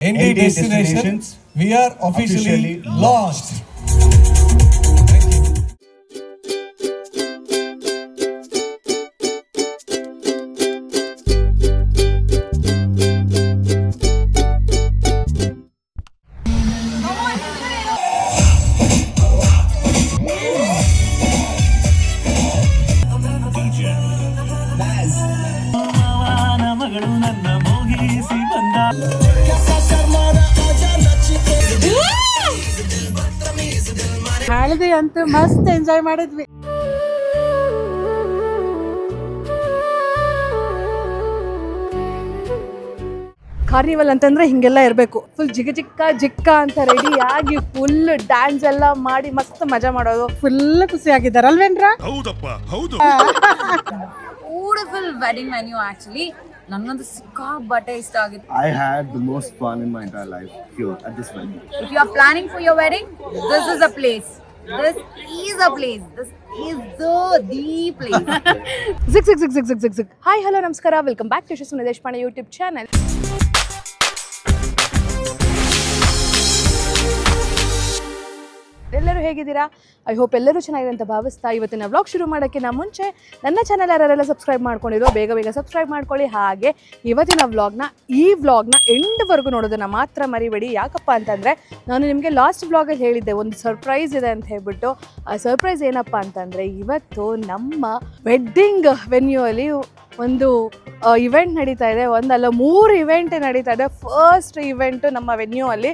ND Destinations, we are officially launched. ಹಳದಿ ಅಂತೂ ಮಸ್ತ್ ಎಂಜಾಯ್ ಮಾಡಿದ್ವಿ. ಕಾರ್ನಿವಲ್ ಅಂತಂದ್ರೆ ಹಿಂಗೆಲ್ಲ ಇರಬೇಕು, ಫುಲ್ ಜಿಕ್ಕ ಅಂತ ರೆಡಿ ಆಗಿ ಫುಲ್ ಡ್ಯಾನ್ಸ್ ಎಲ್ಲ ಮಾಡಿ ಮಸ್ತ್ ಮಜಾ ಮಾಡೋದು. ಫುಲ್ ಖುಷಿ ಆಗಿದ್ದಾರೆ ಅಲ್ವೇನ್ರ? ಹೌದಪ್ಪ ಹೌದು. ಬ್ಯೂಟಿಫುಲ್ ವೆಡ್ಡಿಂಗ್ ಮೆನ್ಯೂ ಆಕ್ಚುಲಿ ನನಗಂತೂ ಸಿಕ್ಕಾಪಟ್ಟೆ ಇಷ್ಟ ಆಗಿತ್ತು. I had the most fun in my entire life here at this wedding. If you are planning for your wedding, this is a place. This is a place. This is the place. ಜಿಕ್. Hi hello ನಮಸ್ಕಾರ, welcome back to Yashaswini Deshpande YouTube channel. ಎಲ್ಲರೂ ಹೇಗಿದ್ದೀರಾ? I hope ಎಲ್ಲರೂ ಚೆನ್ನಾಗಿದೆ ಅಂತ ಭಾವಿಸ್ತಾ ಇವತ್ತಿನ vlog ಶುರು ಮಾಡೋಕ್ಕಿಂತ ಮುಂಚೆ ನನ್ನ ಚಾನಲ್ ಯಾರೆಲ್ಲ ಸಬ್ಸ್ಕ್ರೈಬ್ ಮಾಡ್ಕೊಂಡಿರೋ ಬೇಗ ಸಬ್ಸ್ಕ್ರೈಬ್ ಮಾಡ್ಕೊಳ್ಳಿ. ಹಾಗೆ ಇವತ್ತಿನ ಈ ವ್ಲಾಗ್ನ ಎಂಡ್ವರೆಗೂ ನೋಡೋದನ್ನು ಮಾತ್ರ ಮರಿಬೇಡಿ. ಯಾಕಪ್ಪ ಅಂತಂದರೆ ನಾನು ನಿಮಗೆ ಲಾಸ್ಟ್ ವ್ಲಾಗಲ್ಲಿ ಹೇಳಿದ್ದೆ ಒಂದು ಸರ್ಪ್ರೈಸ್ ಇದೆ ಅಂತ ಹೇಳ್ಬಿಟ್ಟು. ಆ ಸರ್ಪ್ರೈಸ್ ಏನಪ್ಪ ಅಂತಂದರೆ ಇವತ್ತು ನಮ್ಮ ವೆಡ್ಡಿಂಗ್ ವೆನ್ಯೂ ಅಲ್ಲಿ ಒಂದು ಇವೆಂಟ್ ನಡೀತಾ ಇದೆ. ಒಂದಲ್ಲ 3 ಇವೆಂಟ್ ನಡೀತಾ ಇದೆ. ಫಸ್ಟ್ ಇವೆಂಟು ನಮ್ಮ ವೆನ್ಯೂ ಅಲ್ಲಿ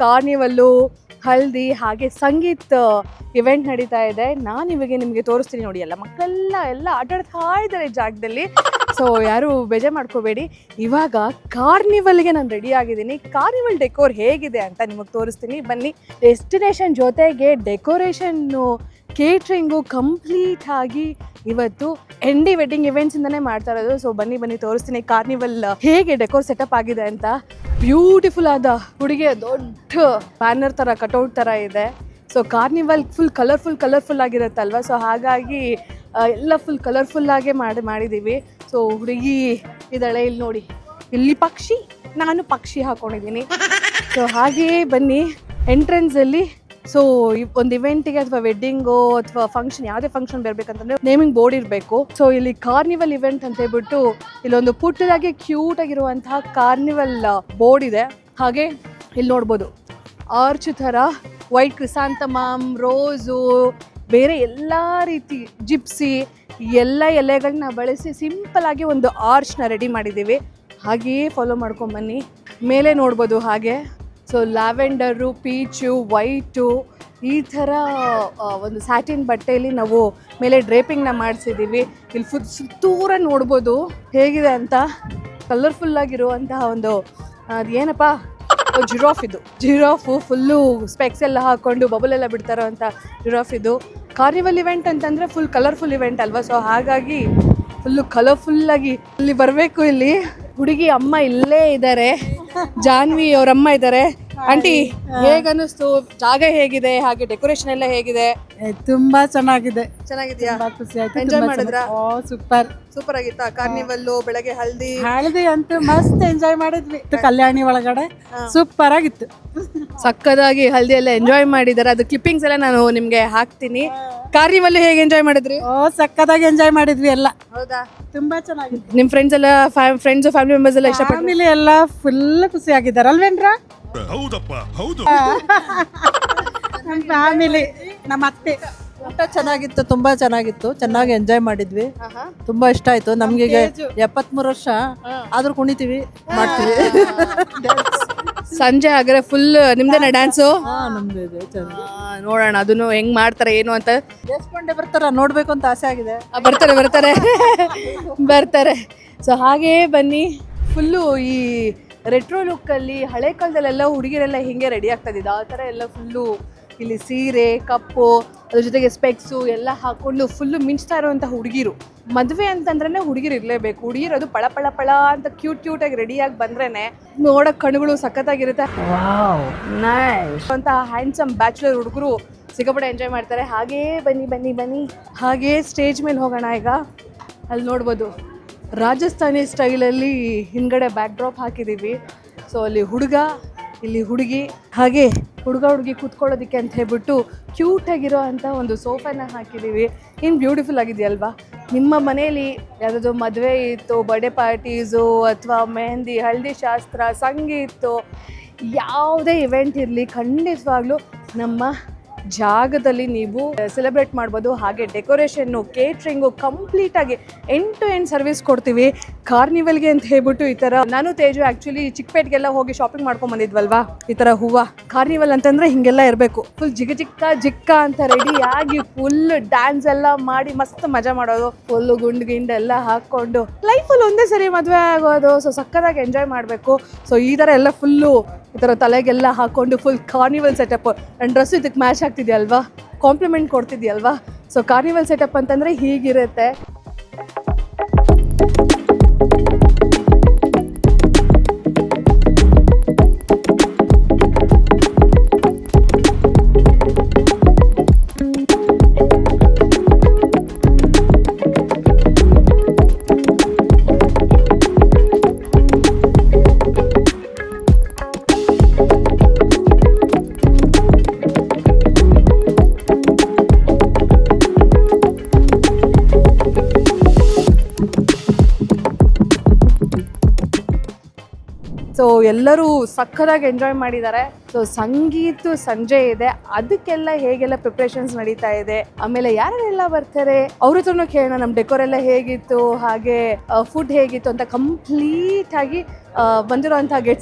ಕಾರ್ನಿವಲ್ಲು, ಹಲ್ದಿ ಹಾಗೆ ಸಂಗೀತ್ ಇವೆಂಟ್ ನಡೀತಾ ಇದೆ. ನಾನು ಇವಾಗ ನಿಮಗೆ ತೋರಿಸ್ತೀನಿ ನೋಡಿ. ಮಕ್ಕಳೆಲ್ಲ ಆಟಾಡ್ತಾ ಇದ್ದಾರೆ ಜಾಗದಲ್ಲಿ. ಸೊ ಯಾರು ಬೇಜಾರು ಮಾಡ್ಕೋಬೇಡಿ. ಇವಾಗ ಕಾರ್ನಿವಲ್ಗೆ ನಾನು ರೆಡಿ ಆಗಿದ್ದೀನಿ. ಕಾರ್ನಿವಲ್ ಡೆಕೋರ್ ಹೇಗಿದೆ ಅಂತ ನಿಮಗೆ ತೋರಿಸ್ತೀನಿ ಬನ್ನಿ. ಡೆಸ್ಟಿನೇಷನ್ ಜೊತೆಗೆ ಡೆಕೋರೇಷನ್ನು, ಕೇಟ್ರಿಂಗು ಕಂಪ್ಲೀಟ್ ಆಗಿ ಇವತ್ತು ND ವೆಡ್ಡಿಂಗ್ ಇವೆಂಟ್ಸ್ ಇಂದಾನೆ ಮಾಡ್ತಾ ಇರೋದು. ಸೊ ಬನ್ನಿ ತೋರಿಸ್ತೀನಿ ಕಾರ್ನಿವಲ್ ಹೇಗೆ ಡೆಕೋರ್ ಸೆಟಪ್ ಆಗಿದೆ ಅಂತ. ಬ್ಯೂಟಿಫುಲ್ ಆದ ಹುಡುಗಿಯ ದೊಡ್ಡ ಬ್ಯಾನರ್ ತರ ಕಟೌಟ್ ತರ ಇದೆ. ಸೊ ಕಾರ್ನಿವಲ್ ಫುಲ್ ಕಲರ್ಫುಲ್ ಆಗಿರುತ್ತಲ್ವ. ಸೊ ಹಾಗಾಗಿ ಎಲ್ಲ ಫುಲ್ ಕಲರ್ಫುಲ್ ಆಗೇ ಮಾಡಿದ್ದೀವಿ. ಸೊ ಹುಡುಗಿ ಇದ್ದಾಳೆ ಇಲ್ಲಿ ನೋಡಿ, ಇಲ್ಲಿ ಪಕ್ಷಿ, ನಾನು ಪಕ್ಷಿ ಹಾಕೊಂಡಿದ್ದೀನಿ. ಸೊ ಹಾಗೆಯೇ ಬನ್ನಿ ಎಂಟ್ರೆನ್ಸಲ್ಲಿ. ಸೊ ಒಂದು ಇವೆಂಟಿಗೆ ಅಥವಾ ವೆಡ್ಡಿಂಗು ಅಥವಾ ಫಂಕ್ಷನ್, ಯಾವುದೇ ಫಂಕ್ಷನ್ ಬರಬೇಕಂತಂದ್ರೆ ನೇಮಿಂಗ್ ಬೋರ್ಡ್ ಇರಬೇಕು. ಸೊ ಇಲ್ಲಿ ಕಾರ್ನಿವಲ್ ಇವೆಂಟ್ ಅಂತ ಹೇಳ್ಬಿಟ್ಟು ಇಲ್ಲೊಂದು ಪುಟ್ಟದಾಗಿ ಕ್ಯೂಟ್ ಆಗಿರುವಂತಹ ಕಾರ್ನಿವಲ್ ಬೋರ್ಡ್ ಇದೆ. ಹಾಗೆ ಇಲ್ಲಿ ನೋಡ್ಬೋದು ಆರ್ಚ್ ಥರ ವೈಟ್ ಕ್ರಿಸಾಂತಮಮ್, ರೋಸು, ಬೇರೆ ಎಲ್ಲ ರೀತಿ ಜಿಪ್ಸಿ ಎಲ್ಲ ಎಲೆಗಳನ್ನ ಬಳಸಿ ಸಿಂಪಲ್ ಆಗಿ ಒಂದು ಆರ್ಚ್ನ ರೆಡಿ ಮಾಡಿದ್ದೀವಿ. ಹಾಗೆಯೇ ಫಾಲೋ ಮಾಡ್ಕೊಂಬನ್ನಿ. ಮೇಲೆ ನೋಡ್ಬೋದು ಹಾಗೆ. ಸೊ ಲ್ಯಾವೆಂಡರು, ಪೀಚು, ವೈಟು ಈ ಥರ ಒಂದು ಸ್ಯಾಟಿನ್ ಬಟ್ಟೆಯಲ್ಲಿ ನಾವು ಮೇಲೆ ಡ್ರೇಪಿಂಗ್ನ ಮಾಡಿಸಿದ್ದೀವಿ. ಇಲ್ಲಿ ಸುತ್ತೂರ ನೋಡ್ಬೋದು ಹೇಗಿದೆ ಅಂತ. ಕಲರ್ಫುಲ್ಲಾಗಿರುವಂತಹ ಒಂದು ಅದೇನಪ್ಪ ಜಿರಾಫು ಫುಲ್ಲು ಸ್ಪೆಕ್ಸ್ ಎಲ್ಲ ಹಾಕ್ಕೊಂಡು ಬಬಲ್ ಎಲ್ಲ ಬಿಡ್ತಾರೋ ಅಂತ ಜಿರಾಫ್ ಇದು. ಕಾರ್ನಿವಲ್ ಇವೆಂಟ್ ಅಂತಂದರೆ ಫುಲ್ ಕಲರ್ಫುಲ್ ಇವೆಂಟ್ ಅಲ್ವಾ. ಸೊ ಹಾಗಾಗಿ ಫುಲ್ಲು ಕಲರ್ಫುಲ್ಲಾಗಿ ಇಲ್ಲಿ ಬರಬೇಕು. ಇಲ್ಲಿ ಹುಡುಗಿ ಅಮ್ಮ ಇಲ್ಲೇ ಇದ್ದಾರೆ, ಜಾನ್ವಿ ಅವರಮ್ಮ ಇದ್ದಾರೆ. ಆಂಟಿ ಹೇಗನ್ನಿಸ್ತು? ಜಾಗ ಹೇಗಿದೆ, ಹಾಗೆ ಡೆಕೋರೇಷನ್ ಎಲ್ಲ ಹೇಗಿದೆ? ತುಂಬಾ ಚೆನ್ನಾಗಿದೆಯಾ? ಖುಷಿ ಆಯ್ತು. ಎಂಜಾಯ್ ಮಾಡಿದ್ರಾ? ಸೂಪರ್ ಆಗಿತ್ತಾ ಕಾರ್ನಿವಲ್ಲು? ಬೆಳಗ್ಗೆ ಹಲ್ದಿ ಅಂತೂ ಮಸ್ತ್ ಎಂಜಾಯ್ ಮಾಡಿದ್ವಿ. ಕಲ್ಯಾಣಿ ಒಳಗಡೆ ಸೂಪರ್ ಆಗಿತ್ತು. ಸಕ್ಕದಾಗಿ ಹಲ್ದಿ ಎಲ್ಲ ಎಂಜಾಯ್ ಮಾಡಿದ್ದಾರೆ. ಅದು ಕ್ಲಿಪ್ಪಿಂಗ್ಸ್ ಎಲ್ಲ ನಾನು ನಿಮ್ಗೆ ಹಾಕ್ತೀನಿ. ಕಾರ್ನಿವಲ್ ಹೇಗೆ ಎಂಜಾಯ್ ಮಾಡಿದ್ರಿ? ಸಕ್ಕದಾಗಿ ಎಂಜಾಯ್ ಮಾಡಿದ್ವಿ ಎಲ್ಲ. ಹೌದಾ? ತುಂಬಾ ಚೆನ್ನಾಗಿತ್ತು. ನಿಮ್ ಫ್ರೆಂಡ್ಸ್ ಫ್ಯಾಮಿಲಿ ಮೆಂಬರ್ಸ್ ಎಲ್ಲ ಇಷ್ಟಪಟ್ಟು ಫ್ಯಾಮಿಲಿ ಎಲ್ಲ ಫುಲ್ ಖುಷಿ ಆಗಿದ್ದಾರೆ ಅಲ್ವೇನ್ರ? ಹೌದಪ್ಪ ಹೌದು. ನಮ್ಮ ಫ್ಯಾಮಿಲಿ, ನಮ್ಮ ಅತ್ತೆ ಊಟ ಚೆನ್ನಾಗಿತ್ತು, ತುಂಬಾ ಚೆನ್ನಾಗಿತ್ತು. ಚೆನ್ನಾಗಿ ಎಂಜಾಯ್ ಮಾಡಿದ್ವಿ. ತುಂಬಾ ಇಷ್ಟ ಆಯ್ತು ನಮ್ಗೆ. 73 ವರ್ಷ ಆದ್ರೂ ಕುಣಿತೀವಿ, ಮಾಡ್ತೀವಿ. ಸಂಜೆ ಆಗರೆ ಫುಲ್ ನಿಮ್ದೇನ ಡ್ಯಾನ್ಸು? ನಮ್ದು ಇದೆ. ನೋಡೋಣ ಅದನ್ನು ಹೆಂಗ್ ಮಾಡ್ತಾರೆ ಏನು ಅಂತ. ದೇಶಪಾಂಡೆ ಬರ್ತಾರ, ನೋಡ್ಬೇಕು ಅಂತ ಆಸೆ ಆಗಿದೆ. ಬರ್ತಾರೆ. ಸೊ ಹಾಗೇ ಬನ್ನಿ. ಫುಲ್ಲು ಈ ರೆಟ್ರೋ ಲುಕ್ಕಲ್ಲಿ ಹಳೆ ಕಾಲದಲ್ಲೆಲ್ಲ ಹುಡುಗಿರೆಲ್ಲ ಹಿಂಗೆ ರೆಡಿ ಆಗ್ತಾ ಇದ್ದಿದ್ದು ಆ ಥರ ಎಲ್ಲ ಫುಲ್ಲು ಇಲ್ಲಿ ಸೀರೆ, ಕಪ್ಪು, ಅದ್ರ ಜೊತೆಗೆ ಸ್ಪೆಕ್ಸು ಎಲ್ಲ ಹಾಕೊಂಡು ಫುಲ್ಲು ಮಿಂಚ್ತಾ ಇರುವಂಥ ಹುಡುಗಿರು. ಮದುವೆ ಅಂತಂದ್ರೆ ಹುಡುಗಿರು ಇರಲೇಬೇಕು. ಹುಡುಗಿರು ಅದು ಪಳ ಅಂತ ಕ್ಯೂಟಾಗಿ ರೆಡಿಯಾಗಿ ಬಂದ್ರೇನೆ ನೋಡೋಕೆ ಕಣ್ಣುಗಳು ಸಖತ್ತಾಗಿರುತ್ತೆ ಅಂತ. ಹ್ಯಾಂಡ್ಸಮ್ ಬ್ಯಾಚುಲರ್ ಹುಡುಗರು ಸಿಕ್ಕಾಪಟ್ಟೆ ಎಂಜಾಯ್ ಮಾಡ್ತಾರೆ. ಹಾಗೇ ಬನ್ನಿ ಹಾಗೇ ಸ್ಟೇಜ್ ಮೇಲೆ ಹೋಗೋಣ. ಈಗ ಅಲ್ಲಿ ನೋಡ್ಬೋದು ರಾಜಸ್ಥಾನಿ ಸ್ಟೈಲಲ್ಲಿ ಹಿಂದ್ಗಡೆ ಬ್ಯಾಕ್ ಡ್ರಾಪ್ ಹಾಕಿದ್ದೀವಿ. ಸೊ ಅಲ್ಲಿ ಹುಡುಗ, ಇಲ್ಲಿ ಹುಡುಗಿ, ಹಾಗೆ ಹುಡುಗ ಹುಡುಗಿ ಕೂತ್ಕೊಳ್ಳೋದಕ್ಕೆ ಅಂತ ಹೇಳ್ಬಿಟ್ಟು ಕ್ಯೂಟಾಗಿರೋ ಅಂಥ ಒಂದು ಸೋಫಾನ ಹಾಕಿದ್ದೀವಿ. ಏನು ಬ್ಯೂಟಿಫುಲ್ ಆಗಿದೆಯಲ್ವಾ? ನಿಮ್ಮ ಮನೆಯಲ್ಲಿ ಯಾವುದಾದ್ರು ಮದುವೆ ಇತ್ತು, ಬರ್ಡೇ ಪಾರ್ಟೀಸು ಅಥವಾ ಮೆಹಂದಿ, ಹಳದಿ ಶಾಸ್ತ್ರ, ಸಂಗೀತು, ಯಾವುದೇ ಇವೆಂಟ್ ಇರಲಿ, ಖಂಡಿತವಾಗ್ಲೂ ನಮ್ಮ ಜಾಗದಲ್ಲಿ ನೀವು ಸೆಲೆಬ್ರೇಟ್ ಮಾಡ್ಬೋದು. ಹಾಗೆ ಡೆಕೋರೇಷನ್ನು, ಕೇಟ್ರಿಂಗು ಕಂಪ್ಲೀಟಾಗಿ ಎಂಡ್ ಟು ಎಂಡ್ ಸರ್ವಿಸ್ ಕೊಡ್ತೀವಿ. ಕಾರ್ನಿವಲ್ಗೆ ಅಂತ ಹೇಳ್ಬಿಟ್ಟು ಈ ಥರ, ನಾನು ತೇಜು ಆ್ಯಕ್ಚುಲಿ ಚಿಕ್ಕಪೇಟ್ಗೆಲ್ಲ ಹೋಗಿ ಶಾಪಿಂಗ್ ಮಾಡ್ಕೊಂಡು ಬಂದಿದ್ವಲ್ವಾ, ಈ ಥರ ಹೂವು. ಕಾರ್ನಿವಲ್ ಅಂತಂದರೆ ಹಿಂಗೆಲ್ಲ ಇರಬೇಕು, ಫುಲ್ ಜಿಕ್ಕ ಅಂತ ರೆಡಿಯಾಗಿ ಫುಲ್ ಡ್ಯಾನ್ಸ್ ಎಲ್ಲ ಮಾಡಿ ಮಸ್ತ್ ಮಜಾ ಮಾಡೋದು, ಫುಲ್ಲು ಗಿಂಡೆಲ್ಲ ಹಾಕ್ಕೊಂಡು ಲೈಫಲ್ಲಿ ಒಂದೇ ಸರಿ ಮದುವೆ ಆಗೋದು. ಸೊ ಸಕ್ಕತ್ತಾಗಿ ಎಂಜಾಯ್ ಮಾಡಬೇಕು. ಸೊ ಈ ಥರ ಎಲ್ಲ ಫುಲ್ಲು ಈ ಥರ ತಲೆಗೆಲ್ಲ ಹಾಕ್ಕೊಂಡು ಫುಲ್ ಕಾರ್ನಿವಲ್ ಸೆಟಪ್. ನನ್ನ ಡ್ರೆಸ್ ಇದಕ್ಕೆ ಮ್ಯಾಚ್ ಆಗ್ತಿದೆಯಲ್ವಾ, ಕಾಂಪ್ಲಿಮೆಂಟ್ ಕೊಡ್ತಿದ್ಯಲ್ವಾ? ಸೊ ಕಾರ್ನಿವಲ್ ಸೆಟಪ್ ಅಂತಂದರೆ ಹೀಗಿರುತ್ತೆ. ಸೊ ಎಲ್ಲರೂ ಸಖತ್ತಾಗಿ ಎಂಜಾಯ್ ಮಾಡಿದ್ದಾರೆ. ಸೊ ಸಂಗೀತ ಸಂಜೆ ಇದೆ, ಅದಕ್ಕೆಲ್ಲ ಹೇಗೆಲ್ಲ ಪ್ರಿಪ್ರೇಷನ್ಸ್ ನಡೀತಾ ಇದೆ, ಆಮೇಲೆ ಯಾರೆಲ್ಲ ಬರ್ತಾರೆ ಅವ್ರ ಹತ್ರನೂ ಕೇಳೋಣ. ನಮ್ಮ ಡೆಕೋರ್ ಎಲ್ಲ ಹೇಗಿತ್ತು, ಹಾಗೆ ಫುಡ್ ಹೇಗಿತ್ತು ಅಂತ ಕಂಪ್ಲೀಟ್ ಆಗಿ ಬಂದಿರೋಂಥ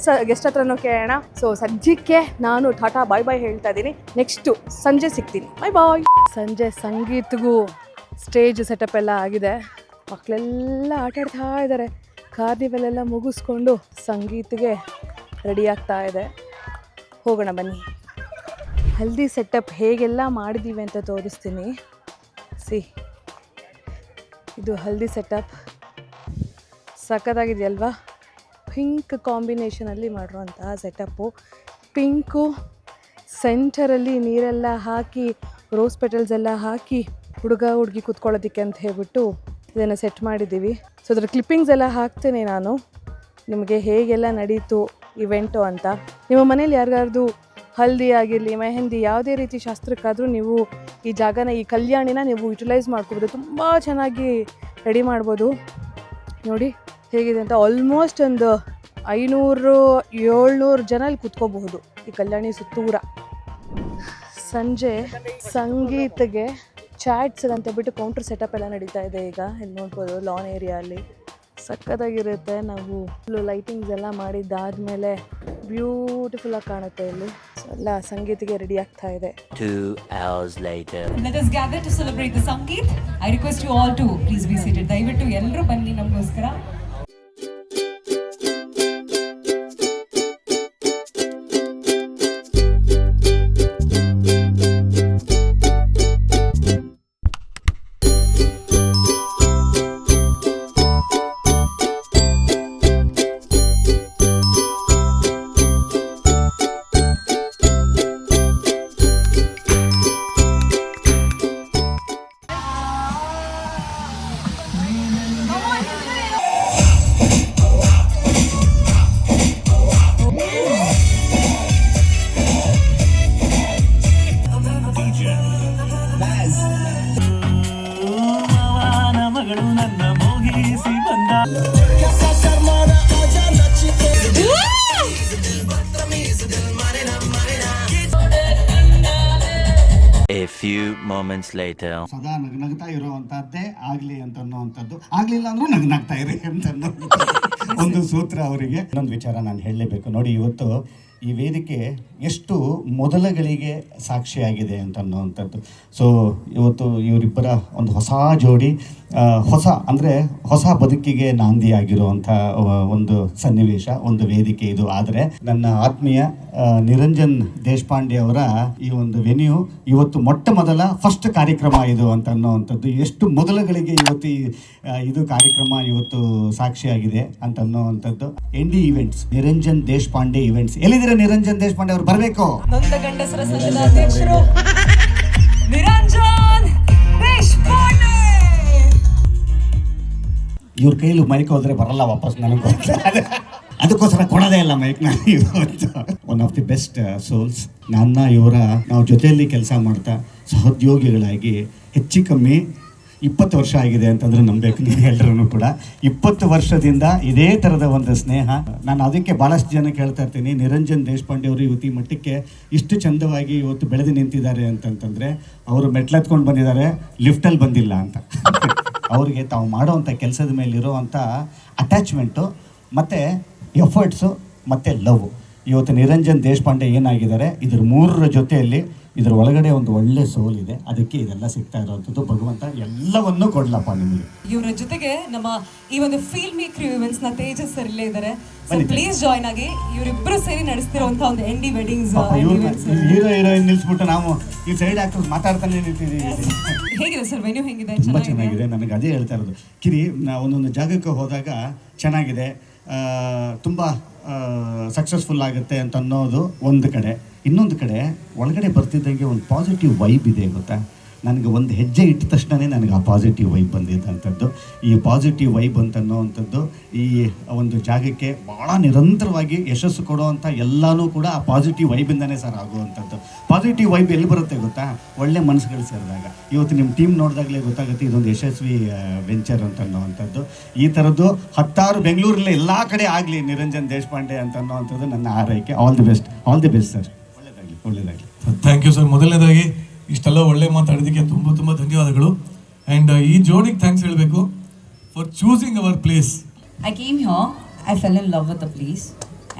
ಗೆಸ್ಟ್ ಹತ್ರನೂ ಕೇಳೋಣ. ಸೊ ಸದ್ಯಕ್ಕೆ ನಾನು ಟಾಟಾ ಬಾಯ್ ಬಾಯ್ ಹೇಳ್ತಾ ಇದ್ದೀನಿ. ನೆಕ್ಸ್ಟು ಸಂಜೆ ಸಿಗ್ತೀನಿ. ಬಾಯ್ ಬಾಯ್. ಸಂಜೆ ಸಂಗೀತಗೂ ಸ್ಟೇಜ್ ಸೆಟಪ್ ಎಲ್ಲ ಆಗಿದೆ, ಮಕ್ಕಳೆಲ್ಲ ಆಟಾಡ್ತಾ ಇದ್ದಾರೆ. ಕಾರ್ನಿವಲ್ ಎಲ್ಲ ಮುಗಿಸ್ಕೊಂಡು ಸಂಗೀತಗೆ ರೆಡಿ ಆಗ್ತಾ ಇದೆ. ಹೋಗೋಣ ಬನ್ನಿ. ಹಲ್ದಿ ಸೆಟಪ್ ಹೇಗೆಲ್ಲ ಮಾಡಿದ್ದೀವಿ ಅಂತ ತೋರಿಸ್ತೀನಿ. ಇದು ಹಲ್ದಿ ಸೆಟಪ್ ಸಖತ್ತಾಗಿದೆಯಲ್ವಾ? ಪಿಂಕ್ ಕಾಂಬಿನೇಷನಲ್ಲಿ ಮಾಡಿರುವಂತಹ ಸೆಟಪ್ಪು. ಪಿಂಕು ಸೆಂಟರಲ್ಲಿ ನೀರೆಲ್ಲ ಹಾಕಿ, ರೋಸ್ ಪೆಟಲ್ಸ್ ಎಲ್ಲ ಹಾಕಿ, ಹುಡುಗ ಹುಡುಗಿ ಕೂತ್ಕೊಳ್ಳೋದಕ್ಕೆ ಅಂತ ಹೇಳ್ಬಿಟ್ಟು ಇದನ್ನು ಸೆಟ್ ಮಾಡಿದ್ದೀವಿ. ಸೊ ಅದರ ಕ್ಲಿಪ್ಪಿಂಗ್ಸ್ ಎಲ್ಲ ಹಾಕ್ತೇನೆ ನಾನು ನಿಮಗೆ, ಹೇಗೆಲ್ಲ ನಡೀತು ಇವೆಂಟು ಅಂತ. ನಿಮ್ಮ ಮನೇಲಿ ಯಾರಿಗಾರ್ದು ಹಲ್ದಿ ಆಗಿರಲಿ, ಮೆಹಂದಿ, ಯಾವುದೇ ರೀತಿ ಶಾಸ್ತ್ರಕ್ಕಾದರೂ ನೀವು ಈ ಜಾಗನ, ಈ ಕಲ್ಯಾಣಿನ ನೀವು ಯುಟಿಲೈಸ್ ಮಾಡ್ಕೋಬೋದು. ತುಂಬ ಚೆನ್ನಾಗಿ ರೆಡಿ ಮಾಡ್ಬೋದು. ನೋಡಿ ಹೇಗಿದೆ ಅಂತ. ಆಲ್ಮೋಸ್ಟ್ ಒಂದು 500-700 ಜನ ಇಲ್ಲಿ ಕೂತ್ಕೋಬಹುದು ಈ ಕಲ್ಯಾಣಿ ಸುತ್ತೂರ. ಸಂಜೆ ಸಂಗೀತಗೆ ಚಾಟ್ಸ್ ಅಂತ ಬಿಟ್ಟು ಕೌಂಟರ್ ಸೆಟಪ್ ಎಲ್ಲ ನಡೀತಾ ಇದೆ ಈಗ. ಇಲ್ಲಿ ನೋಡ್ಬೋದು ಲಾನ್ ಏರಿಯಲ್ಲಿ ಸಕ್ಕತ್ತಾಗಿರುತ್ತೆ. ನಾವು ಫುಲ್ಲು ಲೈಟಿಂಗ್ಸ್ ಎಲ್ಲ ಮಾಡಿದ್ದಾದಮೇಲೆ ಬ್ಯೂಟಿಫುಲ್ಲಾಗಿ ಕಾಣುತ್ತೆ ಇಲ್ಲಿ. ಎಲ್ಲ ಸಂಗೀತಗೆ ರೆಡಿ ಆಗ್ತಾ ಇದೆ. 2 hours later. Let us gather to celebrate the Sangeet. I request you all to please be seated. ದಯವಿಟ್ಟು ಎಲ್ಲರೂ ಬನ್ನಿ ನಮಗೋಸ್ಕರ. A few moments later. ಸದಾ ನಗ್ನಗ್ತಾ ಇರುವಂತಹದ್ದೇ ಆಗ್ಲಿ ಅಂತ ಅನ್ನುವಂಥದ್ದು, ಆಗ್ಲಿಲ್ಲ ಅಂದ್ರೂ ನಗ್ನಾಗ್ತಾ ಇರಿ ಅಂತ ಒಂದು ಸೂತ್ರ ಅವರಿಗೆ. ಇನ್ನೊಂದು ವಿಚಾರ ನಾನು ಹೇಳಲೇಬೇಕು ನೋಡಿ, ಇವತ್ತು ಈ ವೇದಿಕೆ ಎಷ್ಟು ಮೊದಲಗಳಿಗೆ ಸಾಕ್ಷಿಯಾಗಿದೆ ಅಂತ ಅನ್ನುವಂಥದ್ದು. ಸೊ ಇವತ್ತು ಇವರಿಬ್ಬರ ಒಂದು ಹೊಸ ಜೋಡಿ, ಹೊಸ ಬದುಕಿಗೆ ನಾಂದಿ ಆಗಿರುವಂಥ ಒಂದು ಸನ್ನಿವೇಶ, ಒಂದು ವೇದಿಕೆ ಇದು. ಆದರೆ ನನ್ನ ಆತ್ಮೀಯ ನಿರಂಜನ್ ದೇಶಪಾಂಡೆ ಅವರ ಈ ಒಂದು ವೆನ್ಯೂ ಇವತ್ತು ಮೊಟ್ಟ ಮೊದಲ ಫಸ್ಟ್ ಕಾರ್ಯಕ್ರಮ ಇದು ಅಂತ ಅನ್ನೋವಂಥದ್ದು. ಎಷ್ಟು ಮೊದಲಗಳಿಗೆ ಇವತ್ತು ಇದು ಕಾರ್ಯಕ್ರಮ ಇವತ್ತು ಸಾಕ್ಷಿಯಾಗಿದೆ ಅಂತ ಅನ್ನೋವಂಥದ್ದು. ND events, Niranjan Deshpande events. ಎಲ್ಲಿದ್ದೀರಾ ನಿರಂಜನ್ ದೇಶಪಾಂಡೆ ಅವರು? ಬರಬೇಕು. ನೊಂದ ಗಂಡಸರ ಸಂಘದ ಅಧ್ಯಕ್ಷರು ನಿರಂಜನ್ ದೇಶಪಾಂಡೆ. ಇವ್ರ ಕೈಲಿ ಮೈಕ್ ಹೋದ್ರೆ ಬರಲ್ಲ ವಾಪಸ್, ನನಗೆ ಅದಕ್ಕೋಸ್ಕರ ಕೊಡೋದೇ ಇಲ್ಲ ಮೈಕ್ನ ಇವತ್ತು. One of the best souls. ನಾವು ಜೊತೆಯಲ್ಲಿ ಕೆಲಸ ಮಾಡ್ತಾ ಸಹೋದ್ಯೋಗಿಗಳಾಗಿ ಹೆಚ್ಚು ಕಮ್ಮಿ 20 ವರ್ಷ ಆಗಿದೆ ಅಂತಂದ್ರೆ ನಂಬೇಕು ನೀವು ಎಲ್ಲರೂ ಕೂಡ. 20 ವರ್ಷದಿಂದ ಇದೇ ಥರದ ಒಂದು ಸ್ನೇಹ. ನಾನು ಅದಕ್ಕೆ ಭಾಳಷ್ಟು ಜನ ಕೇಳ್ತಾ ಇರ್ತೀನಿ, ನಿರಂಜನ್ ದೇಶಪಾಂಡೆ ಅವರು ಇವತ್ತು ಈ ಮಟ್ಟಕ್ಕೆ ಇಷ್ಟು ಚಂದವಾಗಿ ಇವತ್ತು ಬೆಳೆದು ನಿಂತಿದ್ದಾರೆ ಅಂತಂತಂದರೆ ಅವರು ಮೆಟ್ಲೆತ್ಕೊಂಡು ಬಂದಿದ್ದಾರೆ, ಲಿಫ್ಟಲ್ಲಿ ಬಂದಿಲ್ಲ ಅಂತ. ಅವರಿಗೆ ತಾವು ಮಾಡೋವಂಥ ಕೆಲಸದ ಮೇಲಿರೋವಂಥ ಅಟ್ಯಾಚ್ಮೆಂಟು ಮತ್ತು ಎಫರ್ಟ್ಸು ಮತ್ತು ಲವ್. ಇವತ್ತು ನಿರಂಜನ್ ದೇಶಪಾಂಡೆ ಏನಾಗಿದ್ದಾರೆ, ಇದ್ರ ಮೂರರ ಜೊತೆಯಲ್ಲಿ ಇದರ ಒಳಗಡೆ ಒಂದು ಒಳ್ಳೆ ಸೋಲ್ ಇದೆ. ಅದಕ್ಕೆ ಇದೆಲ್ಲ ಸಿಗ್ತಾ ಇರೋವಂಥದ್ದು. ಭಗವಂತ ಎಲ್ಲವನ್ನೂ ಕೊಡ್ಲಪ್ಪ ನಿಮಗೆ. ಇವರ ಜೊತೆಗೆ ನಮ್ಮ ಈ ಒಂದು ಫೀಲ್ಡ್ ಮೇಕರ್ ಇವೆಂಟ್ಸ್ ನ ತೇಜಸ್ ಸರ್ ಇಲ್ಲೇ ಇದ್ದಾರೆ. ಸೊ ಪ್ಲೀಸ್ ಜಾಯ್ನ್ ಆಗಿ. ಇವರಿಬ್ಬರು ಸೇರಿ ನಡೆಸ್ತಿರುವಂತ ಒಂದು ಎಂಡಿ ವೆಡ್ಡಿಂಗ್ಸ್ ಹೀರೋ ಹೀರೋಯಿನ್ ನಿಲ್ಸ್ಬಿಟ್ಟು ನಾವು ಈ ಸೈಡ್ ಆಕ್ಟರ್ಸ್ ಮಾತಾಡ್ತಾನೆ ನಿಂತಿದ್ದೀವಿ. ಹೇಗಿದೆ ಸರ್ ವೆನ್ಯೂ? ಹೆಂಗಿದೆ? ತುಂಬ ಚೆನ್ನಾಗಿದೆ. ನನಗೆ ಅದೇ ಹೇಳ್ತಾ ಇರೋದು, ಕಿರಿ ನಾವು ಒಂದೊಂದು ಜಾಗಕ್ಕೆ ಹೋದಾಗ ಚೆನ್ನಾಗಿದೆ, ತುಂಬ ಸಕ್ಸಸ್ಫುಲ್ ಆಗುತ್ತೆ ಅಂತ ಅನ್ನೋದು ಒಂದು ಕಡೆ. ಇನ್ನೊಂದು ಕಡೆ ಒಳಗಡೆ ಬರ್ತಿದ್ದಂಗೆ ಒಂದು ಪಾಸಿಟಿವ್ ವೈಬ್ ಇದೆ ಗೊತ್ತಾ. ನನಗೆ ಒಂದು ಹೆಜ್ಜೆ ಇಟ್ಟ ತಕ್ಷಣವೇ ನನಗೆ ಆ ಪಾಸಿಟಿವ್ ವೈಬ್ ಬಂದಿದ್ದಂಥದ್ದು. ಈ ಪಾಸಿಟಿವ್ ವೈಬ್ ಅಂತ ಅನ್ನೋವಂಥದ್ದು ಈ ಒಂದು ಜಾಗಕ್ಕೆ ಭಾಳ ನಿರಂತರವಾಗಿ ಯಶಸ್ಸು ಕೊಡುವಂಥ ಎಲ್ಲನೂ ಕೂಡ ಆ ಪಾಸಿಟಿವ್ ವೈಬಿಂದನೇ ಸರ್ ಆಗುವಂಥದ್ದು. ಪಾಸಿಟಿವ್ ವೈಬ್ ಎಲ್ಲಿ ಬರುತ್ತೆ ಗೊತ್ತಾ, ಒಳ್ಳೆ ಮನಸ್ಸುಗಳು ಸೇರಿದಾಗ. ಇವತ್ತು ನಿಮ್ಮ ಟೀಮ್ ನೋಡಿದಾಗಲೇ ಗೊತ್ತಾಗುತ್ತೆ ಇದೊಂದು ಯಶಸ್ವಿ ವೆಂಚರ್ ಅಂತ ಅನ್ನೋವಂಥದ್ದು. ಈ ಥರದ್ದು 10 ಬೆಂಗಳೂರಲ್ಲಿ ಎಲ್ಲ ಕಡೆ ಆಗಲಿ ನಿರಂಜನ್ ದೇಶಪಾಂಡೆ ಅಂತ ಅನ್ನೋವಂಥದ್ದು ನನ್ನ ಆರೈಕೆ. All the best sir. ಒಳ್ಳೆಯದಾಗಲಿ. Thank you sir. ಮೊದಲನೇದಾಗಿ ಇಷ್ಟೆಲ್ಲ ಒಳ್ಳೆ ಮಾತಾಡೋದಕ್ಕೆ ತುಂಬ ಧನ್ಯವಾದಗಳು. ಆ್ಯಂಡ್ ಈ ಜೋಡಿಗೆ ಥ್ಯಾಂಕ್ಸ್ ಹೇಳಬೇಕು for choosing our place. I came here, I fell in love with the place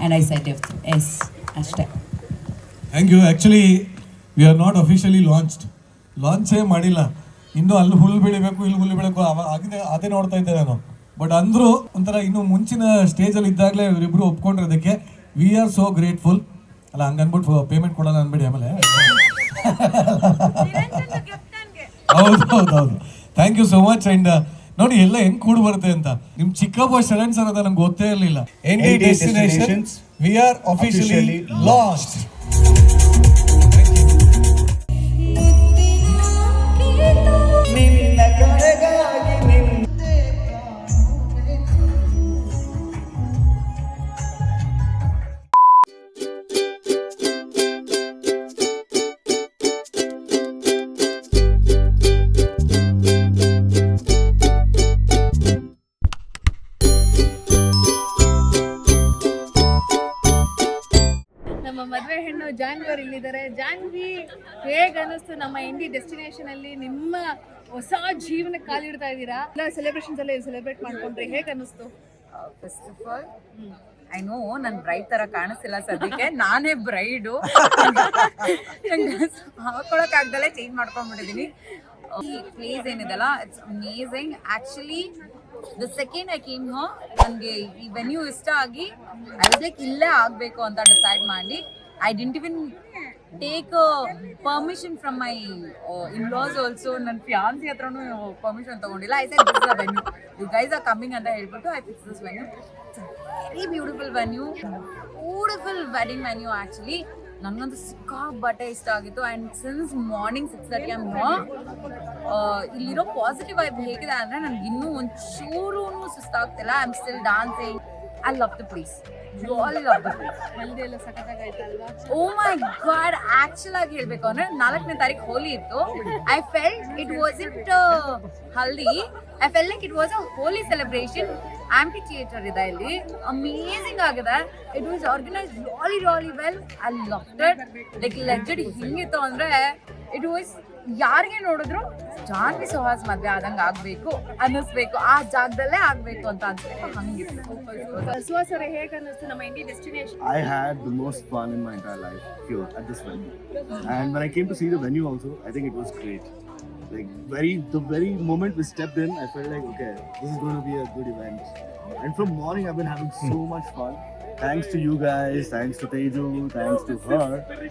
and I said yes ಅಷ್ಟೇ. Thank you. Actually we are not officially ಲಾಂಚೇ ಮಾಡಿಲ್ಲ. ಇನ್ನೂ ಅಲ್ಲಿ ಹುಲ್ಲು ಬೆಳಿಬೇಕು, ಇಲ್ಲಿ ಹುಲ್ಲು ಬೆಳಕು ಆಗಿದೆ, ಅದೇ ನೋಡ್ತಾ ಇದ್ದೆ ನಾನು. ಬಟ್ ಅಂದರೂ ಒಂಥರ ಇನ್ನೂ ಮುಂಚಿನ ಸ್ಟೇಜಲ್ಲಿ ಇದ್ದಾಗಲೇ ಇವರಿಬ್ಬರು ಒಪ್ಕೊಂಡಿರೋದಕ್ಕೆ ವಿ ಆರ್ ಸೋ ಗ್ರೇಟ್ಫುಲ್. ಅಲ್ಲ ಹಂಗೆ ಅಂದ್ಬಿಟ್ಟು ಪೇಮೆಂಟ್ ಕೊಡೋಲ್ಲ ಅಂದ್ಬಿಡಿ ಆಮೇಲೆ. ಹೌದು. Thank you so much. And ನೋಡಿ ಎಲ್ಲ ಹೆಂಗ್ ಕೂಡ್ ಬರುತ್ತೆ ಅಂತ. ನಿಮ್ ಚಿಕ್ಕಪ್ಪ ಶರಣ್ ಸರ್ ಅಂತ ನಮ್ಗೆ ಗೊತ್ತೇ ಇರಲಿಲ್ಲ. ND Destinations we are officially launched. ನಮ್ಮ ಮದುವೆ ಹೆಣ್ಣು ಜಾನ್ವಿ ಅವ್ರು ಇಲ್ಲಿದ್ದಾರೆ. ಜಾನ್ವಿ, ಹೇಗೆ ಅನ್ನಿಸ್ತು ನಮ್ಮ ಇಂಡಿ ಡೆಸ್ಟಿನೇಷನ್ ಅಲ್ಲಿ ನಿಮ್ಮ ಹೊಸ ಜೀವನಕ್ಕೆ ಕಾಲಿಡ್ತಾ ಇದ್ದೀರಾ? ಎಲ್ಲ ಸೆಲೆಬ್ರೇಷನ್ಸ್ ಎಲ್ಲ ಸೆಲೆಬ್ರೇಟ್ ಮಾಡ್ಕೊಂಡ್ರಿ, ಹೇಗೆ ಅನ್ನಿಸ್ತು? First of all I know ನನ್ನ ಬ್ರೈಡ್ ತರ ಕಾಣಿಸ್ತಿಲ್ಲ ಸದ್ಯಕ್ಕೆ, ನಾನೇ ಬ್ರೈಡು. ಹಾಕೊಳಕ್ಕಾಗ್ದಲ್ಲೇ ಚೇಂಜ್ ಮಾಡ್ಕೊಂಡ್ಬಿಟ್ಟಿದ್ದೀನಿ. ಈ ಪ್ಲೇಸ್ ಏನಿದೆಲ್ಲ it's amazing. Actually the second I came here ನನಗೆ ಈ ವೆನ್ಯೂ ಇಷ್ಟ ಆಗಿ ಐ ವಾಸ್ ಲೈಕ್ ಇಲ್ಲೇ ಆಗಬೇಕು ಅಂತ ಡಿಸೈಡ್ ಮಾಡಿ I didn't even take permission from my in-laws also. ನನ್ನ ಫಿಯಾನ್ಸಿ ಹತ್ರನೂ ಪರ್ಮಿಷನ್ ತೊಗೊಂಡಿಲ್ಲ. I said this is a venue, you guys are coming ಅಂತ ಹೇಳ್ಬಿಟ್ಟು I fix this venue. Very beautiful venue, beautiful wedding venue. Actually ನನಗಂತೂ ಸಿಕ್ಕಾಪಟ್ಟೆ ಇಷ್ಟ ಆಗಿತ್ತು. And since morning 6:30 am here. ಇಲ್ಲಿರೋ ಪಾಸಿಟಿವ್ ವೈಬ್ ಹೇಗಿದೆ ಅಂದರೆ ನನಗೆ ಇನ್ನೂ ಒಂಚೂರು ಸುಸ್ತಾಗ್ತಿಲ್ಲ. I am still dancing. I love the place, really love the place. Haldi ಎಲ್ಲ ಸಖತ್ತಾಗೈತಲ್ವಾ? ಓ ಮೈ ಗಾಡ್, ಆ್ಯಕ್ಚುಲ್ ಆಗಿ ಹೇಳಬೇಕು ಅಂದರೆ 4ನೇ ತಾರೀಕು ಹೋಲಿ ಇತ್ತು. I felt it was it haldi, I fell like it was a Holi celebration. Amphitheatre ಇದೆ ಇಲ್ಲಿ, ಅಮೇಝಿಂಗ್ ಆಗಿದೆ. It was organise really well. I loved it. Like legend ಹಿಂಗಿತ್ತು ಅಂದರೆ ಇಟ್ ವಾಸ್ ಯಾರಿಗೆ ನೋಡಿದ್ರು ಜಾನ್ವಿ ಸುಹಾಸ್ ಮದುವೆ ಆದಂಗೆ ಆಗಬೇಕು ಅನ್ನಿಸ್ಬೇಕು, ಆ ಜಾಗದಲ್ಲೇ ಆಗಬೇಕು ಅಂತ ಅನ್ಸ್ಬೇಕು, ಹಂಗಿತ್ತು. ಸುಹಾಸ್ ಅವರೇ, ಹೇಗೆ ಅನ್ನಿಸ್ತು ನಮ್ಮ ಇಂಡಿ destination? I had the most fun in my entire life here at this venue. And when I came to see the venue also, I think it was great. Like the very moment we stepped in, I felt like, okay, this is going to be a good event. And from morning I've been having so much fun. Thanks to you guys, thanks to Teju, thanks to her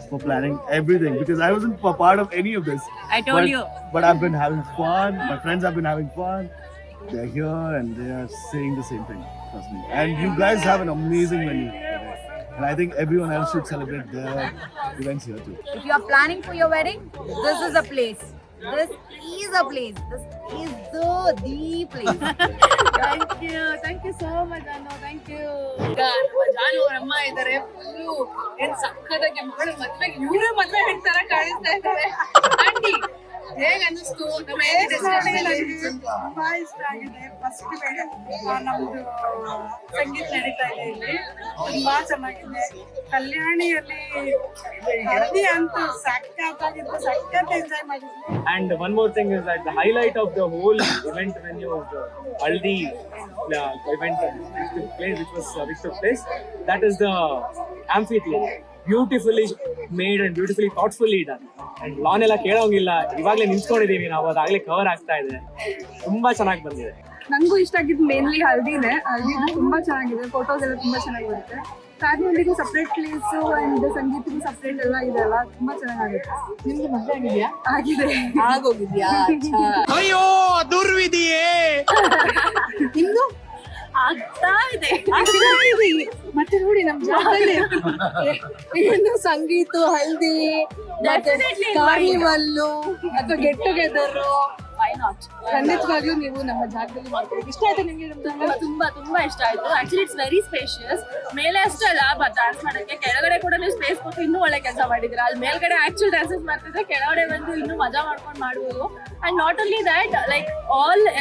for planning everything, because I wasn't a part of any of this. I told you. But I've been having fun. My friends have been having fun. They're here and they are saying the same thing. Trust me. And you guys have an amazing venue. And I think everyone else should celebrate their events here too. If you are planning for your wedding, this is a place. this is a place. This is the place. Thank you so much ಅನ್ನು, thank you. ಈಗ ಜಾನು ಅವ್ರ ಅಮ್ಮ ಇದ್ದಾರೆ, full ಏನ್ ಸಕ್ಕದಾಗಿ ಮಗಳು ಮದ್ವೆಗೆ ಇವರೇ ಮದ್ವೆ ಹೇಳ್ತಾರ ಕಾಣಿಸ್ತಾ ಇದ್ದಾರೆ. ಆಂಟಿ ಹೇಗೆ ಅನ್ನಿಸ್ತು ನಮ್ಮ ತುಂಬಾ ಇಷ್ಟ ಆಗಿದೆ. ಫಸ್ಟ್ ನಮ್ದು ಸಂಗೀತ ನಡೀತಾ ಇದೆ ಇಲ್ಲಿ, ತುಂಬಾ ಚೆನ್ನಾಗಿದೆ. ಕಲ್ಯಾಣಿಯಲ್ಲಿ ಹಳದಿ ಅಂತೂ ಸಖತ್ತಾಗಿತ್ತು, ಸಖತ್ ಎಂಜಾಯ್ ಮಾಡಿದ್ವಿ. And one more thing is that the highlight of the whole event venue of the Haldi event which took place, that is the amphitheater. Beautifully made and beautifully thoughtfully done. And lawn ಎಲ್ಲ ಕೇಳೋಂಗಿಲ್ಲ, ಇವಾಗಲೇ ನಿಂತ್ಕೊಂಡಿದ್ದೀವಿ ನಾವು, ಅದಾಗಲೇ cover ಆಗ್ತಾ ಇದೆ. ತುಂಬಾ ಚೆನ್ನಾಗಿ ಬಂದಿದೆ. ನಂಗೂ ಇಷ್ಟ ಆಗಿದ್ದು ಮೇನ್ಲಿ ಹಲ್ದಿನೇ. ಹಲ್ದಿ ತುಂಬಾ ಚೆನ್ನಾಗಿದೆ, ಫೋಟೋಸ್ ಎಲ್ಲ ತುಂಬಾ ಚೆನ್ನಾಗಿ ಬರುತ್ತೆ. ಕಾರ್ನಿವಲ್ಗೂ ಸಪ್ರೇಟ್ ಪ್ಲೇಸ್ ಅಂಡ್ ಸಂಗೀತಕ್ಕೂ ಸಪ್ರೇಟ್ ಎಲ್ಲ ಇದೆ ಅಲ್ಲ, ತುಂಬಾ ಚೆನ್ನಾಗುತ್ತೆ. ನಿಮ್ಗೆ ಮದುವೆ ಆಗಿದೆಯಾ? ಆಗಿದೆ. ಆಗೋಗಿದ್ಯಾ? ಅಯ್ಯೋ ದುರ್ವಿಧಿಯೇ. ನಿಮ್ದು ಆಗ್ತಾ ಇದೆ. ಮತ್ತೆ ನೋಡಿ ನಮ್ ಜಾಗದಲ್ಲಿ ಏನು ಸಂಗೀತ, ಹಲ್ದಿ, ಕಾರ್ನಿವಲ್ಲು ಅಥವಾ ಗೆಟ್ ಟುಗೆದರ್, ವೈ ನಾಟ್? ಖಂಡಿತವಾಗ್ಲೂ ನೀವು ನಮ್ಮ ಜಾಗದಲ್ಲಿ ಮಾಡ್ಕೊಬೇಕು. ಇಷ್ಟ ಆಯ್ತು ನಿಮ್ಗೆ? ತುಂಬಾ ತುಂಬಾ ಇಷ್ಟ ಆಯ್ತು. Actually it's very spacious. ಮೇಲೆ ಅಷ್ಟೇ ಅಲ್ಲ ಡ್ಯಾನ್ಸ್ ಮಾಡೋಕ್ಕೆ, ಕೆಳಗಡೆ ಕೂಡ ನೀವು ಸ್ಪೇಸ್ ಕೊಟ್ಟು ಇನ್ನೂ ಒಳ್ಳೆ ಕೆಲಸ ಮಾಡಿದ್ರೆ. ಅಲ್ಲಿ ಮೇಲ್ಗಡೆ ಆಕ್ಚುಲ್ ಡ್ಯಾನ್ಸಸ್ ಮಾಡ್ತಿದ್ರೆ, ಕೆಳಗಡೆ ಬಂದು ಇನ್ನೂ ಮಜಾ ಮಾಡ್ಕೊಂಡು ಮಾಡ್ಬೋದು. And not only that, like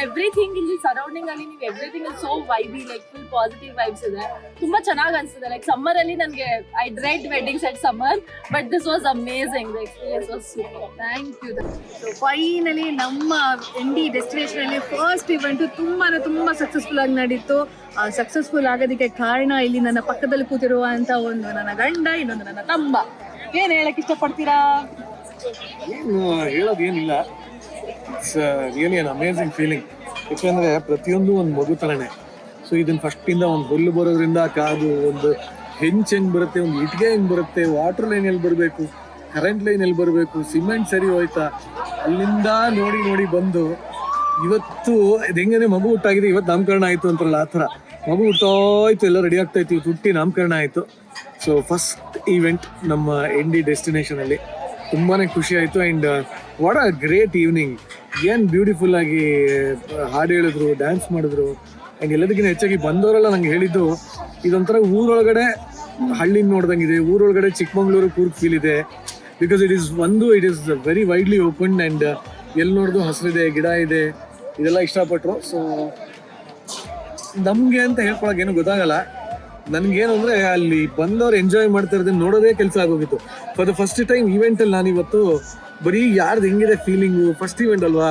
everything ಇಲ್ಲಿ ಸರೌಂಡಿಂಗ್ ಅಲ್ಲಿ ನೀವು everything is so vibey, like full positive vibes ಇದೆ. ತುಂಬಾ ಚೆನ್ನಾಗಿ ಅನ್ಸುತ್ತೆ. ಲೈಕ್ ಸಮ್ಮರ್ ಅಲ್ಲಿ ನನಗೆ I dread weddings at summer, but this was amazing. The experience was super. Thank you. So finally ನಮ್ಮ ND ಡೆಸ್ಟಿನೇಷನ್ ಅಲ್ಲಿ ಫಸ್ಟ್ ಇವೆಂಟ್ ತುಂಬಾ successful ಆಗಿ ನಡೀತು. ಸಕ್ಸಸ್ಫುಲ್ ಆಗೋದಕ್ಕೆ ಕಾರಣ ಇಲ್ಲಿ ನನ್ನ ಪಕ್ಕದಲ್ಲಿ ಕೂತಿರುವಂತ ಒಂದು ನನ್ನ ಗಂಡ, ಇನ್ನೊಂದು ನನ್ನ ತಮ್ಮ. ಏನ್ ಹೇಳಕ್ ಇಷ್ಟಪಡ್ತೀರಾ? ಏನು ಹೇಳೋದೇನಿಲ್ಲ, it's really an amazing feeling. ಯಾಕೆಂದರೆ ಪ್ರತಿಯೊಂದು ಒಂದು ಮಗು ಥರನೇ. ಸೊ ಇದನ್ನು ಫಸ್ಟಿಂದ ಒಂದು ಹುಲ್ಲು ಬರೋದ್ರಿಂದ ಕಾದು, ಒಂದು ಹೆಂಚು ಹೆಂಗೆ ಬರುತ್ತೆ, ಒಂದು ಇಟ್ಟಿಗೆ ಹೆಂಗೆ ಬರುತ್ತೆ, ವಾಟರ್ ಲೈನ್ ಎಲ್ಲಿ ಬರಬೇಕು, ಕರೆಂಟ್ ಲೈನ್ ಎಲ್ಲಿ ಬರಬೇಕು, ಸಿಮೆಂಟ್ ಸರಿ ಹೋಯ್ತಾ, ಅಲ್ಲಿಂದ ನೋಡಿ ಬಂದು ಇವತ್ತು ಇದು ಹೆಂಗನೆ ಮಗು ಹುಟ್ಟಾಗಿದೆ, ಇವತ್ತು ನಾಮಕರಣ ಆಯಿತು ಅಂತಾರಲ್ಲ ಆ ಥರ ಮಗು ಹುಟ್ಟೋಯ್ತು, ಎಲ್ಲ ರೆಡಿ ಆಗ್ತಾ ಇತ್ತು, ಇವತ್ತು ಹುಟ್ಟಿ ನಾಮಕರಣ ಆಯಿತು. ಸೊ ಫಸ್ಟ್ ಈವೆಂಟ್ ನಮ್ಮ ND ಡೆಸ್ಟಿನೇಷನಲ್ಲಿ ತುಂಬಾ ಖುಷಿ ಆಯಿತು. And what a great evening. ಏನು ಬ್ಯೂಟಿಫುಲ್ ಆಗಿ ಹಾಡು ಹೇಳಿದ್ರು, ಡ್ಯಾನ್ಸ್ ಮಾಡಿದ್ರು. ಆ್ಯಂಡ್ ಎಲ್ಲದಕ್ಕಿಂತ ಹೆಚ್ಚಾಗಿ ಬಂದವರೆಲ್ಲ ನಂಗೆ ಹೇಳಿದ್ದು, ಇದೊಂಥರ ಊರೊಳಗಡೆ ಹಳ್ಳಿನ ನೋಡ್ದಂಗಿದೆ, ಊರೊಳಗಡೆ ಚಿಕ್ಕಮಂಗ್ಳೂರು ಕೂರ್ಗ್ ಫೀಲ್ ಇದೆ. Because it is very widely open and ಎಲ್ಲಿ ನೋಡಿದ್ರು ಹಸಿರಿದೆ, ಗಿಡ ಇದೆ, ಇದೆಲ್ಲ ಇಷ್ಟಪಟ್ಟರು. ಸೊ ನಮಗೆ ಅಂತ ಹೇಳ್ಕೊಳಕ್ಕೆ ಏನು ಗೊತ್ತಾಗಲ್ಲ. ನನಗೇನು ಅಂದರೆ ಅಲ್ಲಿ ಬಂದವ್ರು ಎಂಜಾಯ್ ಮಾಡ್ತಾ ಇರೋದನ್ನ ನೋಡೋದೇ ಕೆಲಸ ಆಗೋಗಿತ್ತು. ಫಾರ್ ದ ಫಸ್ಟ್ ಟೈಮ್ ಈವೆಂಟಲ್ಲಿ ನಾನಿವತ್ತು ಬರೀ ಯಾರ್ದು ಹೆಂಗಿದೆ ಫೀಲಿಂಗು, ಫಸ್ಟ್ ಈವೆಂಟ್ ಅಲ್ವಾ,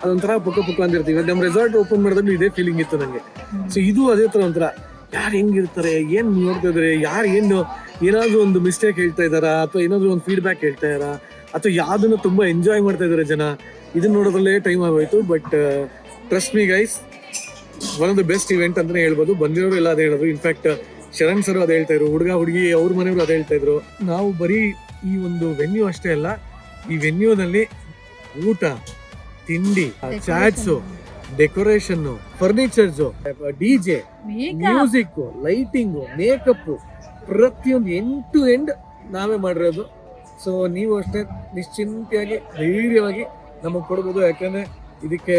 ಅದೊಂಥರ ಪುಕ್ಕ ಅಂದಿರ್ತೀವಿ. ನಮ್ಮ ರೆಸಾರ್ಟ್ ಓಪನ್ ಮಾಡಿದಾಗಲೂ ಇದೇ ಫೀಲಿಂಗ್ ಇತ್ತು ನನಗೆ. ಸೊ ಇದು ಅದೇ ಥರ ಒಂಥರ ಯಾರು ಹೆಂಗಿರ್ತಾರೆ, ಏನು ನೋಡ್ತಾ ಇದ್ದಾರೆ, ಯಾರು ಏನಾದರೂ ಒಂದು ಮಿಸ್ಟೇಕ್ ಹೇಳ್ತಾ ಇದ್ದಾರಾ, ಅಥವಾ ಏನಾದರೂ ಒಂದು ಫೀಡ್ಬ್ಯಾಕ್ ಹೇಳ್ತಾ ಇದ್ದಾರಾ, ಅಥವಾ ಯಾವುದನ್ನು ತುಂಬ ಎಂಜಾಯ್ ಮಾಡ್ತಾ ಇದ್ದಾರೆ ಜನ, ಇದನ್ನ ನೋಡೋದ್ರಲ್ಲೇ ಟೈಮ್ ಆಗೋಯ್ತು. But trust me guys, one of the best event ಅಂತಲೇ ಹೇಳ್ಬೋದು. ಬಂದಿರೋರು ಎಲ್ಲ ಅದೇ ಹೇಳೋದು. ಇನ್ಫ್ಯಾಕ್ಟ್ ಶರಣ್ ಸರ್ ಅದೇ ಹೇಳ್ತಾ ಇದ್ರು, ಹುಡುಗಿ ಅವ್ರ ಮನೆಯವರು ಅದೇ ಹೇಳ್ತಾ ಇದ್ರು. ನಾವು ಬರೀ ಈ ಒಂದು ವೆನ್ಯೂ ಅಷ್ಟೇ ಅಲ್ಲ, ಈ ವೆನ್ಯೂನಲ್ಲಿ ಊಟ, ತಿಂಡಿ, chaats, decoration, furnitures, DJ, music, lighting, makeup, ಪ್ರತಿಯೊಂದು ಎಂಡ್ ಟು ಎಂಡ್ ನಾವೇ ಮಾಡಿರೋದು. ಸೊ ನೀವು ಅಷ್ಟೇ ನಿಶ್ಚಿಂತೆಯಾಗಿ ಧೈರ್ಯವಾಗಿ ನಮಗೆ ಕೊಡ್ಬೋದು. ಯಾಕಂದರೆ ಇದಕ್ಕೆ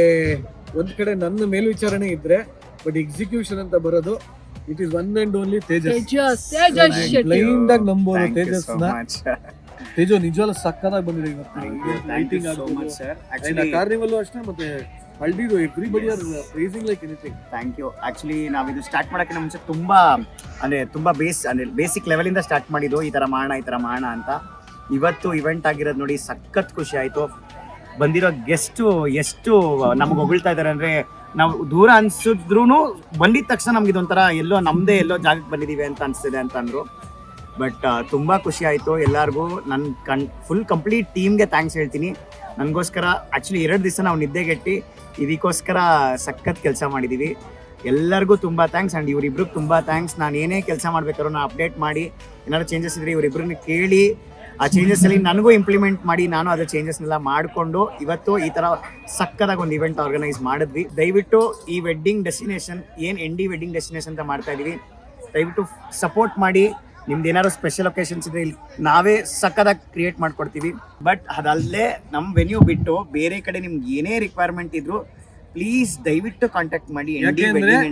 ಒಂದು ಕಡೆ ನನ್ನ ಮೇಲ್ವಿಚಾರಣೆ ಇದ್ದರೆ, ಬಟ್ ಎಕ್ಸಿಕ್ಯೂಷನ್ ಅಂತ ಬರೋದು it is one and only Tejas. Blind ಆಗಿ ನಂಬೋದು ತೇಜಸ್ನ. ತೇಜು ನಿಜವಾಗ್ಲೂ ಸಕ್ಕತ್ತಾಗಿ ಬಂದಿದೆ ಇವತ್ತು. ಲೈಟಿಂಗ್ ಕಾರ್ನಿವಲ್ ಅಷ್ಟೇ, ಮತ್ತೆ ಹಲ್ದಿದು everybody are praising like anything. Thank you. Actually ನಾವಿದು ಸ್ಟಾರ್ಟ್ ಮಾಡೋಕ್ಕಿಂತ ಮುಂಚೆ ತುಂಬ ಬೇಸಿಕ್ ಲೆವೆಲಿಂದ ಸ್ಟಾರ್ಟ್ ಮಾಡಿದ್ದು, ಈ ಥರ ಮಾಡೋಣ ಅಂತ. ಇವತ್ತು ಇವೆಂಟ್ ಆಗಿರೋದು ನೋಡಿ ಸಖತ್ ಖುಷಿ ಆಯಿತು. ಬಂದಿರೋ ಗೆಸ್ಟು ಎಷ್ಟು ನಮಗೆ ಹೊಗಳ್ತಾ ಇದ್ದಾರೆ ಅಂದರೆ, ನಾವು ದೂರ ಅನ್ಸಿದ್ರು ಬಂದಿದ ತಕ್ಷಣ ನಮ್ಗೆ ಇದೊಂಥರ ನಮ್ಮದೇ ಜಾಗಕ್ಕೆ ಬಂದಿದ್ದೀವಿ ಅಂತ ಅನಿಸ್ತಿದೆ ಅಂತ ಅಂದರು. ಬಟ್ ತುಂಬ ಖುಷಿ ಆಯಿತು ಎಲ್ಲರಿಗೂ. ನನ್ನ ಫುಲ್ ಕಂಪ್ಲೀಟ್ ಟೀಮ್ಗೆ ಥ್ಯಾಂಕ್ಸ್ ಹೇಳ್ತೀನಿ. ನನಗೋಸ್ಕರ ಆ್ಯಕ್ಚುಲಿ 2 ದಿವಸ ನಾವು ನಿದ್ದೆಗೆಟ್ಟು ಇದಕ್ಕೋಸ್ಕರ ಸಖತ್ ಕೆಲಸ ಮಾಡಿದ್ದೀವಿ. ಎಲ್ಲರಿಗೂ ತುಂಬ ಥ್ಯಾಂಕ್ಸ್. ಆ್ಯಂಡ್ ಇವರಿಬ್ರಿಗೆ ತುಂಬ ಥ್ಯಾಂಕ್ಸ್. ನಾನು ಏನೇ ಕೆಲಸ ಮಾಡ್ಬೇಕಾದ್ರೂ ನಾನು ಅಪ್ಡೇಟ್ ಮಾಡಿ, ಏನಾದ್ರು ಚೇಂಜಸ್ ಇದ್ದರೆ ಇವರಿಬ್ರನ್ನ ಕೇಳಿ ಆ ಚೇಂಜಸ್ಸಲ್ಲಿ ನನಗೂ ಇಂಪ್ಲಿಮೆಂಟ್ ಮಾಡಿ, ನಾನು ಅದು ಚೇಂಜಸ್ನೆಲ್ಲ ಮಾಡಿಕೊಂಡು ಇವತ್ತು ಈ ಥರ ಸಕ್ಕದಾಗಿ ಒಂದು ಇವೆಂಟ್ ಆರ್ಗನೈಸ್ ಮಾಡಿದ್ವಿ. ದಯವಿಟ್ಟು ಈ ವೆಡ್ಡಿಂಗ್ ಡೆಸ್ಟಿನೇಷನ್ ಏನು ND ವೆಡ್ಡಿಂಗ್ ಡೆಸ್ಟಿನೇಷನ್ ಅಂತ ಮಾಡ್ತಾ ಇದ್ದೀವಿ, ದಯವಿಟ್ಟು ಸಪೋರ್ಟ್ ಮಾಡಿ. ನಿಮ್ದು ಏನಾದ್ರು ಸ್ಪೆಷಲ್ ಒಕೇಶನ್ಸ್ ಇದ್ರೆ ಇಲ್ಲಿ ನಾವೇ ಸಕ್ಕದಾಗಿ ಕ್ರಿಯೇಟ್ ಮಾಡ್ಕೊಡ್ತೀವಿ. ಬಟ್ ಅದಲ್ಲದೆ ನಮ್ಮ ವೆನ್ಯೂ ಬಿಟ್ಟು ಬೇರೆ ಕಡೆ ನಿಮ್ಗೆ ಏನೇ ರಿಕ್ವೈರ್ಮೆಂಟ್ ಇದ್ರು ಪ್ಲೀಸ್ ದಯವಿಟ್ಟು ಕಾಂಟ್ಯಾಕ್ಟ್ ಮಾಡಿ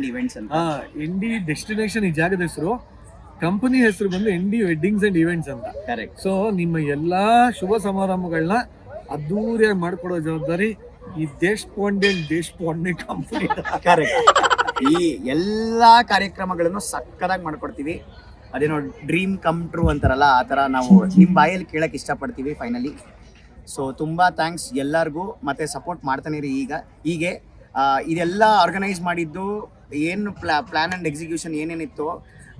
ಇವೆಂಟ್ಸ್ ಅಂತ. ND ಡೆಸ್ಟಿನೇಷನ್ ಈ ಜಾಗದ ಹೆಸರು, ಕಂಪನಿ ಹೆಸರು ಬಂದು ND ವೆಡ್ಡಿಂಗ್ಸ್ ಅಂಡ್ ಇವೆಂಟ್ಸ್ ಅಂತ. ಕರೆಕ್ಟ್. ಸೊ ನಿಮ್ಮ ಎಲ್ಲಾ ಶುಭ ಸಮಾರಂಭಗಳನ್ನ ಅದ್ದೂರಿಯಾಗಿ ಮಾಡ್ಕೊಡೋ ಜವಾಬ್ದಾರಿ ಈ ದೇಶಪಾಂಡೆ ಕಂಪನಿ. ಕರೆಕ್ಟ್. ಈ ಎಲ್ಲಾ ಕಾರ್ಯಕ್ರಮಗಳನ್ನು ಸಕ್ಕದಾಗಿ ಮಾಡ್ಕೊಡ್ತೀವಿ. ಅದೇನೋ ಡ್ರೀಮ್ ಕಮ್ ಟ್ರೂ ಅಂತಾರಲ್ಲ, ಆ ಥರ ನಾವು ನಿಮ್ಮ ಬಾಯಲ್ಲಿ ಕೇಳಕ್ಕೆ ಇಷ್ಟಪಡ್ತೀವಿ ಫೈನಲಿ. ಸೊ ತುಂಬ ಥ್ಯಾಂಕ್ಸ್ ಎಲ್ಲರಿಗೂ, ಮತ್ತು ಸಪೋರ್ಟ್ ಮಾಡ್ತಾನೆ ಇರಿ. ಹೀಗೆ ಇದೆಲ್ಲ ಆರ್ಗನೈಸ್ ಮಾಡಿದ್ದು ಏನು ಪ್ಲ್ಯಾನ್ ಆ್ಯಂಡ್ ಎಕ್ಸಿಕ್ಯೂಷನ್ ಏನೇನಿತ್ತು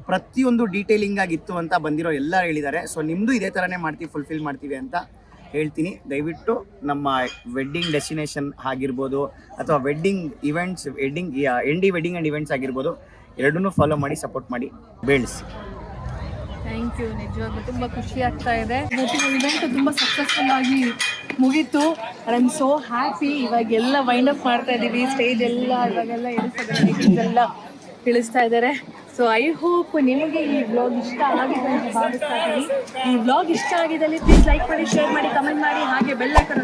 ಪ್ರತಿಯೊಂದು ಡೀಟೇಲಿಂಗ್ ಆಗಿತ್ತು ಅಂತ ಬಂದಿರೋ ಎಲ್ಲರೂ ಹೇಳಿದ್ದಾರೆ. ಸೊ ನಿಮ್ಮದು ಇದೇ ಥರನೇ ಫುಲ್ಫಿಲ್ ಮಾಡ್ತೀವಿ ಅಂತ ಹೇಳ್ತೀನಿ. ದಯವಿಟ್ಟು ನಮ್ಮ ವೆಡ್ಡಿಂಗ್ ಡೆಸ್ಟಿನೇಷನ್ ಆಗಿರ್ಬೋದು ಅಥವಾ wedding events, ND wedding and events ಆಗಿರ್ಬೋದು, ಎರಡನ್ನೂ ಫಾಲೋ ಮಾಡಿ ಸಪೋರ್ಟ್ ಮಾಡಿ ಬೆಳೆಸಿ. Thank you. ನಿಜವಾಗ್ಲೂ ತುಂಬ ಖುಷಿ ಆಗ್ತಾ ಇದೆ. ಇವೆಂಟ್ ತುಂಬ ಸಕ್ಸಸ್ಫುಲ್ ಆಗಿ ಮುಗೀತು. I am so happy. ಇವಾಗೆಲ್ಲ ವೈಂಡ್ ಅಪ್ ಮಾಡ್ತಾ ಇದ್ದೀವಿ. ಸ್ಟೇಜ್ ಎಲ್ಲ ಇವಾಗೆಲ್ಲ ಇಳಿಸ್ತಾ ಇಳಿಸ್ತಾ ಇದ್ದಾರೆ. ಸೊ ಐ ಹೋಪ್ ನಿಮಗೆ ಈ ವ್ಲಾಗ್ ಇಷ್ಟ ಆಗಿದೆ ಅಂತ ಭಾವಿಸ್ತಾ ಇದ್ದೀನಿ. ಈ ವ್ಲಾಗ್ ಇಷ್ಟ ಆಗಿದ್ದಲ್ಲಿ ಪ್ಲೀಸ್ ಲೈಕ್ ಮಾಡಿ, ಶೇರ್ ಮಾಡಿ, ಕಮೆಂಟ್ ಮಾಡಿ, ಹಾಗೆ ಬೆಲ್ ಐಕಾನ್